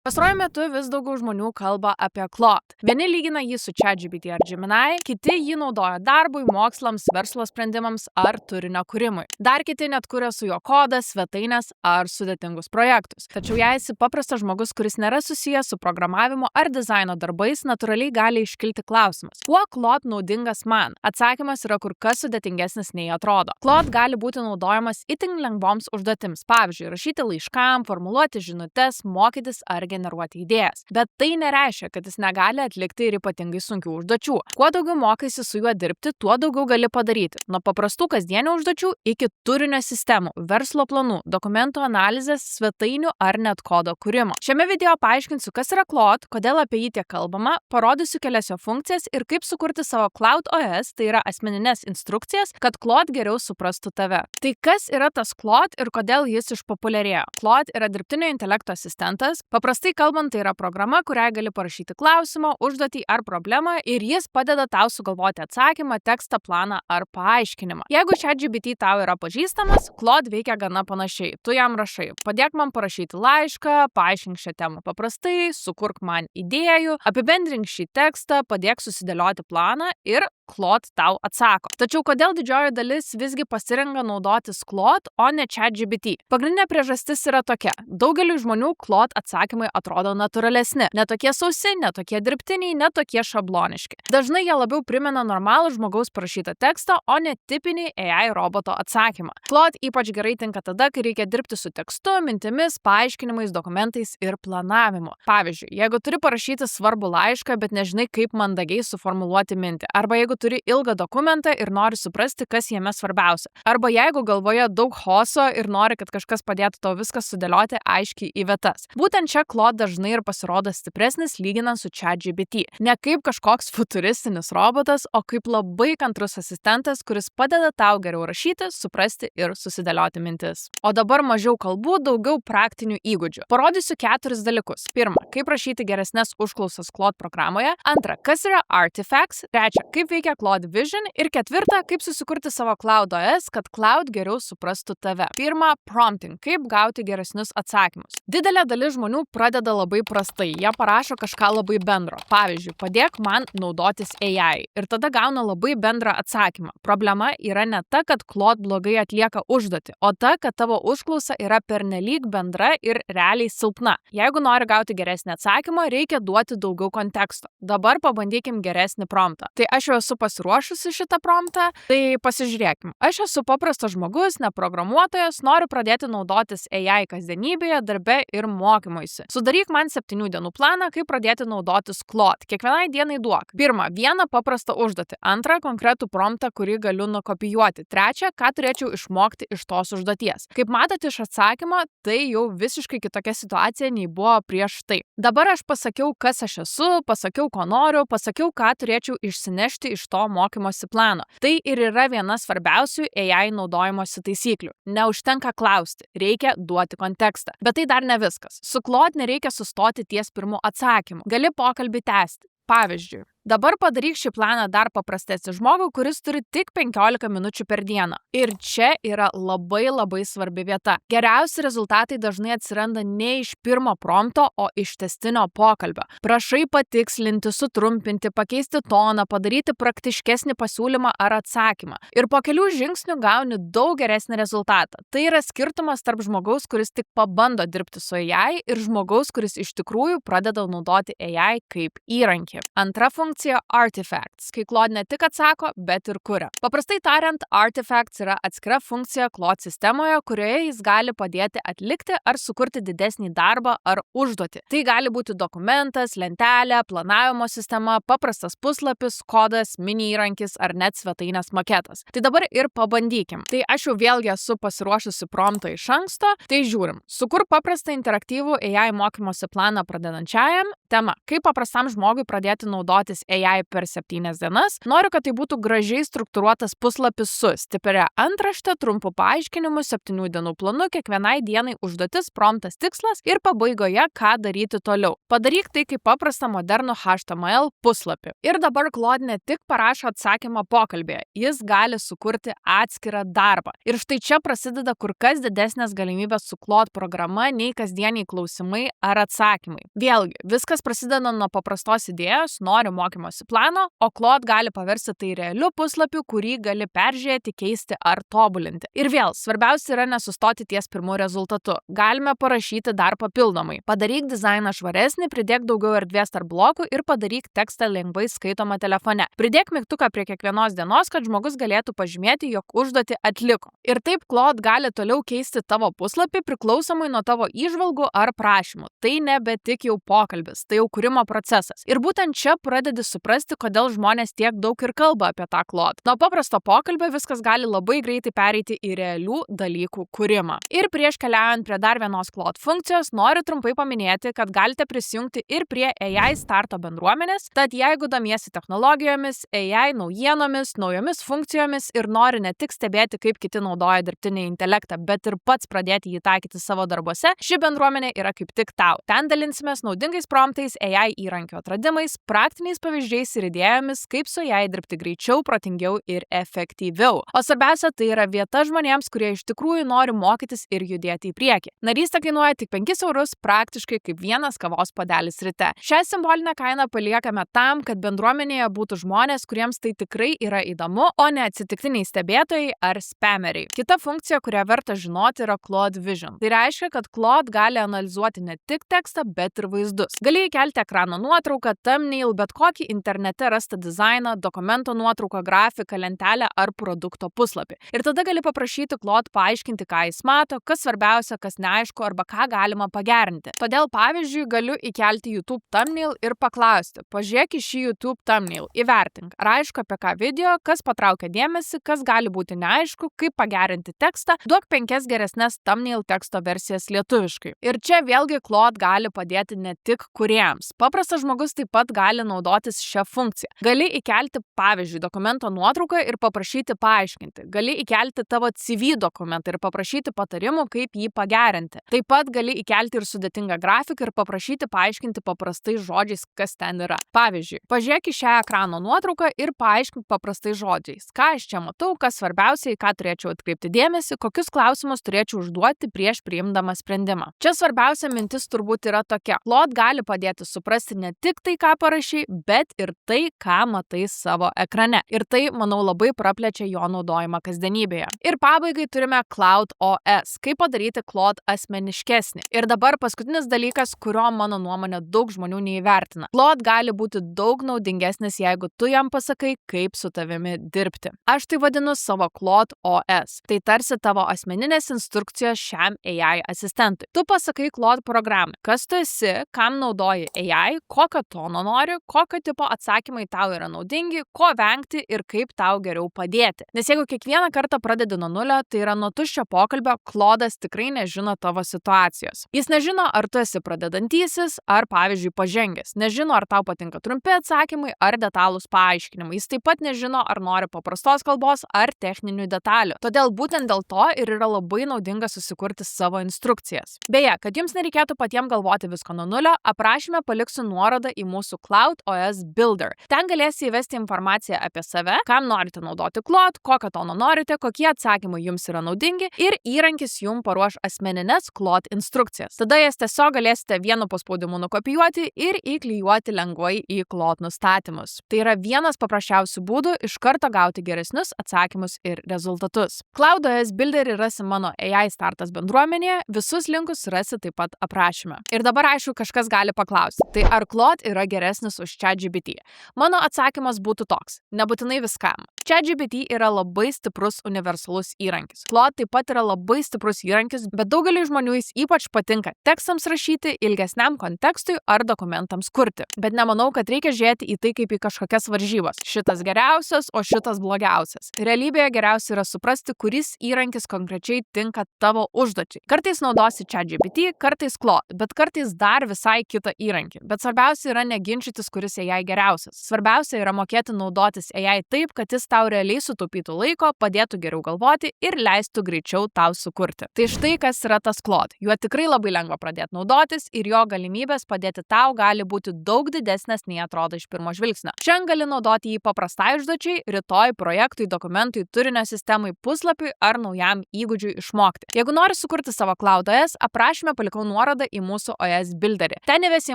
Pastaruoju metu vis daugiau žmonių kalba apie Claude. Vieni lygina jį su ChatGPT ar Gemini, kiti jį naudoja darbui, mokslams, verslo sprendimams ar turinio kūrimui. Dar kiti net kuria su jo kodą, svetainės ar sudėtingus projektus. Tačiau jei esi paprastas žmogus, kuris nėra susijęs su programavimu ar dizaino darbais, natūraliai gali iškilti klausimas: kuo Claude naudingas man? Atsakymas yra kur kas sudėtingesnis nei atrodo. Claude gali būti naudojamas itin lengvoms užduotims, pavyzdžiui, rašyti laiškam, formuluoti žinutes, mokytis ar generuoti idėjas. Bet tai nereiškia, kad jis negali atlikti ir ypatingai sunkių užduočių. Kuo daugiau mokaisi su juo dirbti, tuo daugiau gali padaryti. Nuo paprastų kasdienių užduočių iki turinio sistemų, verslo planų, dokumentų analizės, svetainių ar net kodo kūrimo. Šiame video paaiškinsiu, kas yra Claude, kodėl apie jį tiek kalbama, parodysiu kelias jo funkcijas ir kaip sukurti savo Claude OS, tai yra asmeninės instrukcijas, kad Claude geriau suprastų tave. Tai kas yra tas Claude ir kodėl jis išpopuliarėjo? Claude yra dirbtinio intelekto asistentas. Paprastai kalbant, tai yra programa, kuriai gali parašyti klausimą, užduotį ar problemą ir jis padeda tau sugalvoti atsakymą, tekstą, planą ar paaiškinimą. Jeigu ChatGPT tau yra pažįstamas, Claude veikia gana panašiai. Tu jam rašai: padėk man parašyti laišką, paaiškink šią temą paprastai, sukurk man idėjų, apibendrink šį tekstą, padėk susidėlioti planą ir Claude tau atsako. Tačiau kodėl didžioji dalis visgi pasirenka naudotis Claude, o ne ChatGPT? Pagrindinė priežastis yra tokia: daugeliui žmonių Claude atsakymai atrodo natūralesni, netokie sausi, netokie dirbtiniai, netokie šabloniški. Dažnai jie labiau primena normalų žmogaus parašytą tekstą, o ne tipinį AI roboto atsakymą. Claude ypač gerai tinka tada, kai reikia dirbti su tekstu, mintimis, paaiškinimais, dokumentais ir planavimu. Pavyzdžiui, jeigu turi parašyti svarbų laišką, bet nežinai, kaip mandagiai suformuluoti mintį, arba jeigu turi ilgą dokumentą ir nori suprasti, kas jame svarbiausia, arba jeigu galvoje daug chaoso ir nori, kad kažkas padėtų tau viską sudėlioti aiškiai į vietas. Būtent čia Claude dažnai ir pasirodo stipresnis lyginant su ChatGPT. Ne kaip kažkoks futuristinis robotas, o kaip labai kantrus asistentas, kuris padeda tau geriau rašyti, suprasti ir susidėlioti mintis. O dabar mažiau kalbų, daugiau praktinių įgūdžių. Parodysiu 4 dalykus. Pirma, kaip rašyti geresnes užklausas Claude programoje. Antra, kas yra artifacts. Trečia, kaip veikia Claude Vision. Ir ketvirta, kaip susikurti savo Claude OS, kad Claude geriau suprastų tave. Pirma, prompting, kaip gauti geresnius atsakymus. Didelė dalis žmonių pradeda labai prastai. Jie parašo kažką labai bendro. Pavyzdžiui, padėk man naudotis AI. Ir tada gauna labai bendrą atsakymą. Problema yra ne ta, kad Claude blogai atlieka užduotį, o ta, kad tavo užklausa yra pernelyg bendra ir realiai silpna. Jeigu nori gauti geresnį atsakymą, reikia duoti daugiau konteksto. Dabar pabandykim geresnį promptą. Tai aš jau esu pasiruošusi šitą promptą, tai pasižiūrėkim. Aš esu paprastas žmogus, neprogramuotojas, noriu pradėti naudotis AI kasdienybėje, darbe ir mokymuisi. Sudaryk man 7 dienų planą, kaip pradėti naudotis Claude. Kiekvienai dienai duok. Pirma, vieną paprastą užduotį. Antrą, konkretų promptą, kurį galiu nukopijuoti. Trečia, ką turėčiau išmokti iš tos užduoties. Kaip matote iš atsakymo, tai jau visiškai kitokia situacija nei buvo prieš tai. Dabar aš pasakiau, kas aš esu, pasakiau, ko noriu, pasakiau, ką turėčiau išsinešti iš to mokymosi plano. Tai ir yra viena svarbiausių AI naudojimosi taisyklių. Neužtenka klausti, reikia duoti kontekstą. Bet tai dar ne viskas. Su Claude nereikia sustoti ties pirmu atsakymu. Gali pokalbį tęsti. Pavyzdžiui, dabar padaryk šį planą dar paprastesnį žmogų, kuris turi tik 15 minučių per dieną. Ir čia yra labai svarbi vieta. Geriausi rezultatai dažnai atsiranda ne iš pirmo prompto, o iš tęstinio pokalbio. Prašai patikslinti, sutrumpinti, pakeisti toną, padaryti praktiškesnį pasiūlymą ar atsakymą. Ir po kelių žingsnių gauni daug geresnį rezultatą. Tai yra skirtumas tarp žmogaus, kuris tik pabando dirbti su AI, ir žmogaus, kuris iš tikrųjų pradeda naudoti AI kaip įrankį. Antra funkcija – artifacts, kai Claude ne tik atsako, bet ir kuria. Paprastai tariant, artifacts yra atskira funkcija Claude sistemoje, kurioje jis gali padėti atlikti ar sukurti didesnį darbą ar užduotį. Tai gali būti dokumentas, lentelė, planavimo sistema, paprastas puslapis, kodas, mini įrankis ar net svetainės maketas. Tai dabar ir pabandykim. Tai aš jau vėlgi esu pasiruošusi promptą iš anksto, tai žiūrim. Sukur paprastą interaktyvų AI mokymosi planą pradedančiajam. Tema – kaip paprastam žmogui pradėti naudotis naudotis AI per 7 dienas, noriu, kad tai būtų gražiai struktūruotas puslapis su stipria antrašte, trumpu paaiškinimu, 7 dienų planu, kiekvienai dienai užduotis, promptas, tikslas ir pabaigoje, ką daryti toliau. Padaryk tai kaip paprastą modernų HTML puslapį. Ir dabar Claude ne tik parašo atsakymą pokalbėje, jis gali sukurti atskirą darbą. Ir štai čia prasideda kur kas didesnės galimybės su Claude programa nei kasdieniai klausimai ar atsakymai. Vėlgi, viskas prasideda nuo paprastos idėjos, noriu mokymosi plano, o Claude gali paversti tai realiu puslapiu, kurį gali peržiūrėti, keisti ar tobulinti. Ir vėl, svarbiausia yra nesustoti ties pirmu rezultatu. Galime parašyti dar papildomai. Padaryk dizainą švaresnį, pridėk daugiau erdvės tarp blokų ir padaryk tekstą lengvai skaitomą telefone. Pridėk mygtuką prie kiekvienos dienos, kad žmogus galėtų pažymėti, jog užduotį atliko. Ir taip Claude gali toliau keisti tavo puslapį priklausomai nuo tavo įžvalgų ar prašymų. Tai nebe tik jau pokalbis, tai jau kūrimo procesas. Ir būtent čia pradedi suprasti, kodėl žmonės tiek daug ir kalba apie tą Claude. Nuo paprasto pokalbio viskas gali labai greitai pereiti į realių dalykų kūrimą. Ir prieš keliaujant prie dar vienos Claude funkcijos, noriu trumpai paminėti, kad galite prisijungti ir prie AI starto bendruomenės, tad jeigu domiesi technologijomis, AI naujienomis, naujomis funkcijomis ir nori ne tik stebėti, kaip kiti naudoja dirbtinį intelektą, bet ir pats pradėti jį taikyti savo darbuose, ši bendruomenė yra kaip tik tau. Ten dalinsimės naudingais promptais, AI įrankių atradimais, praktiniais pavyzdžiais ir idėjomis, kaip su AI dirbti greičiau, protingiau ir efektyviau. O svarbiausia, tai yra vieta žmonėms, kurie iš tikrųjų nori mokytis ir judėti į priekį. Narystė kainuoja tik 5 eurus, praktiškai kaip vienas kavos puodelis ryte. Šią simbolinę kainą paliekame tam, kad bendruomenėje būtų žmonės, kuriems tai tikrai yra įdomu, o ne atsitiktiniai stebėtojai ar spameriai. Kita funkcija, kurią verta žinoti, yra Claude Vision. Tai reiškia, kad Claude gali analizuoti ne tik tekstą, bet ir vaizdus. Gali įkelti ekrano nuotrauką, thumbnail, bet kokį internete rastą dizainą, dokumento nuotrauką, grafiką, lentelę ar produkto puslapį. Ir tada gali paprašyti Claude paaiškinti, ką jis mato, kas svarbiausia, kas neaišku arba ką galima pagerinti. Todėl, pavyzdžiui, galiu įkelti YouTube thumbnail ir paklausti: pažiūrėk į šį YouTube thumbnail, įvertink, ar aišku apie ką video, kas patraukia dėmesį, kas gali būti neaišku, kaip pagerinti tekstą, duok 5 geresnės thumbnail teksto versijas lietuviškai. Ir čia vėlgi Claude gali padėti ne tik kūrėjams. Paprastas žmogus taip pat gali naudotis šią funkciją. Gali įkelti, pavyzdžiui, dokumento nuotrauką ir paprašyti paaiškinti. Gali įkelti tavo CV dokumentą ir paprašyti patarimų, kaip jį pagerinti. Taip pat gali įkelti ir sudėtingą grafiką ir paprašyti paaiškinti paprastais žodžiais, kas ten yra. Pavyzdžiui, pažiūrėk į šią ekrano nuotrauką ir paaiškink paprastais žodžiais, ką aš čia matau, kas svarbiausia, į ką turėčiau atkreipti dėmesį, kokius klausimus turėčiau užduoti prieš priimdama sprendimą. Čia svarbiausia mintis turbūt yra tokia: Claude gali padėti suprasti ne tik tai, ką parašai, bet ir tai, ką matai savo ekrane. Ir tai, manau, labai praplečia jo naudojimą kasdienybėje. Ir pabaigai turime Claude OS, kaip padaryti Claude asmeniškesnį. Ir dabar paskutinis dalykas, kurio mano nuomonė daug žmonių neįvertina. Claude gali būti daug naudingesnis, jeigu tu jam pasakai, kaip su tavimi dirbti. Aš tai vadinu savo Claude OS. Tai tarsi tavo asmeninės instrukcijos šiam AI asistentui. Tu pasakai Claude programai, kas tu esi, kam naudoji AI, kokio tono nori, kokio tipo atsakymai tau yra naudingi, ko vengti ir kaip tau geriau padėti. Nes jeigu kiekvieną kartą pradedi nuo nulio, tai yra nuo tuščio pokalbio, Claude'as tikrai nežino tavo situacijos. Jis nežino, ar tu esi pradedantysis, ar, pavyzdžiui, pažengęs. Nežino, ar tau patinka trumpi atsakymai, ar detalūs paaiškinimai. Jis taip pat nežino, ar nori paprastos kalbos, ar techninių detalių. Todėl būtent dėl to ir yra labai naudinga susikurti savo instrukcijas. Beje, kad jums nereikėtų patiems galvoti visko nuo nulio, aprašyme paliksiu nuorodą į mūsų Claude OS Builder. Ten galėsi įvesti informaciją apie save, kam norite naudoti Claude, kokio tono norite, kokie atsakymai jums yra naudingi ir įrankis jums paruoš asmenines Claude instrukcijas. Tada jas tiesiog galėsite vienu paspaudimu nukopijuoti ir įklijuoti lengvai į Claude nustatymus. Tai yra vienas paprasčiausių būdų iš karto gauti geresnius atsakymus ir rezultatus. Claude OS Builderį rasi mano AI startas bendruomenėje, visus linkus rasi taip pat aprašyme. Ir dabar aišku, kažkas gali paklausti, tai ar Claude yra geresnis už ChatGPT? Mano atsakymas būtų toks: nebūtinai viskam. ChatGPT yra labai stiprus universalus įrankis. Claude taip pat yra labai stiprus įrankis, bet daugeliui žmonių jis ypač patinka tekstams rašyti, ilgesniam kontekstui ar dokumentams kurti. Bet nemanau, kad reikia žiūrėti į tai kaip į kažkokias varžybas. Šitas geriausias, o šitas blogiausias. Realybėje geriausia yra suprasti, kuris įrankis konkrečiai tinka tavo užduočiai. Kartais naudosi ChatGPT, kartais Claude, bet kartais dar visai kitą įrankį. Bet svarbiausia yra neginčytis, kuris AI AI geriausias. Svarbiausia yra mokėti naudotis AI taip, kad jis tau realiai sutaupytų laiko, padėtų geriau galvoti ir leistų greičiau tau sukurti. Tai štai kas yra tas Claude. Juo tikrai labai lengva pradėti naudotis ir jo galimybės padėti tau gali būti daug didesnės nei atrodo iš pirmo žvilgsnio. Šiandien gali naudoti jį paprastai užduočiai, rytoj projektui, dokumentui, turinio sistemai, puslapiui ar naujam įgūdžiui išmokti. Jeigu nori sukurti savo Claude OS, aprašyme palikau nuorodą į mūsų OS builderį. Ten įvesi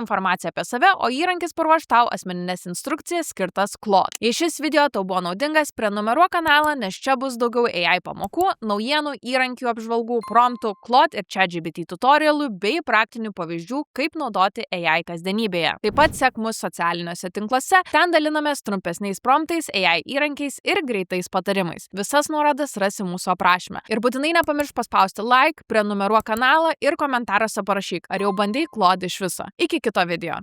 informaciją apie save, o įrankis paruoš tau asmeninės instrukcijas skirtas Claude. Jei šis video tau buvo naudingas, prenumeruok kanalą, nes čia bus daugiau AI pamokų, naujienų, įrankių apžvalgų, promptų, Claude ir ChatGPT tutorialų bei praktinių pavyzdžių, kaip naudoti AI kasdienybėje. Taip pat sek mus socialiniuose tinkluose, ten dalinamės trumpesniais promptais, AI įrankiais ir greitais patarimais. Visas nuorodas rasi mūsų aprašyme. Ir būtinai nepamiršk paspausti like, prenumeruok kanalą ir komentaruose parašyk, ar jau bandei Claude iš viso. Iki kito video.